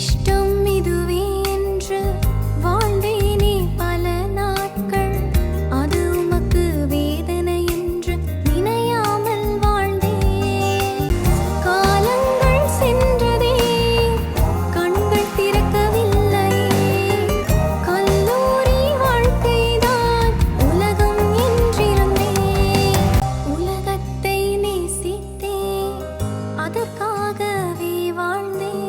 இஷ்டம் இதுவே என்று வாழ்ந்தேனே பல நாட்கள். அது உமக்கு வேதனை என்று நினையாமல் வாழ்ந்தேன். காலங்கள் சென்றதே, கண்கள் திறக்கவில்லை. கல்லூரி வாழ்க்கைதான் உலகம் என்றிருந்தேன். உலகத்தை நேசித்தேன், அதற்காகவே வாழ்ந்தேன்.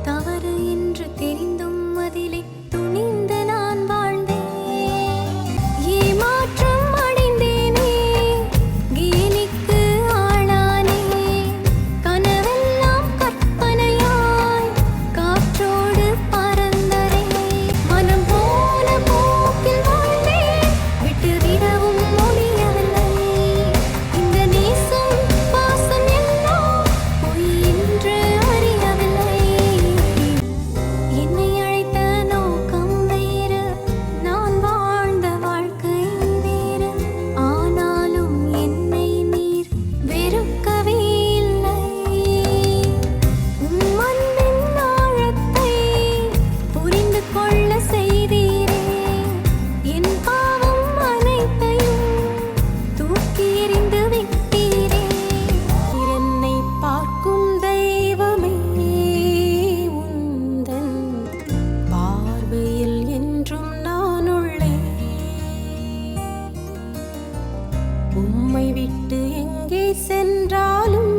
தவறு என்று தெரிந்தும் அதிலே துணிந்து நான் வாழ்ந்தேன். ஏமாற்றம் அடைந்தேனே, கேலிக்கு ஆளானேன். கனவெல்லாம் கற்பனையாய் காற்றோடு பறந்ததே. மனம் போன போக்கில் வாழ்ந்தேன், விட்டுவிடவும் முடியவில்லை. இந்த நேசம் பாசம் எல்லாம் பொய் என்று அறியவில்லை. என்னை அழைத்த நோக்கம் வேறு, நான் வாழ்ந்த வாழ்க்கை வேறு. ஆனாலும் என்னை நீர் வெறுக்கவே இல்லை. உம் அன்பின் ஆழத்தை புரிந்து கொள்ள செய்தீரே. என் பாவம் அனைத்தையும் தூக்கி எறிந்து விட்டீரே. என்னை பார்க்கும் தெய்வமே, உந்தன் பார்வையில் என்றும் நான் உள்ளேன். உம்மை விட்டு எங்கே சென்றாலும்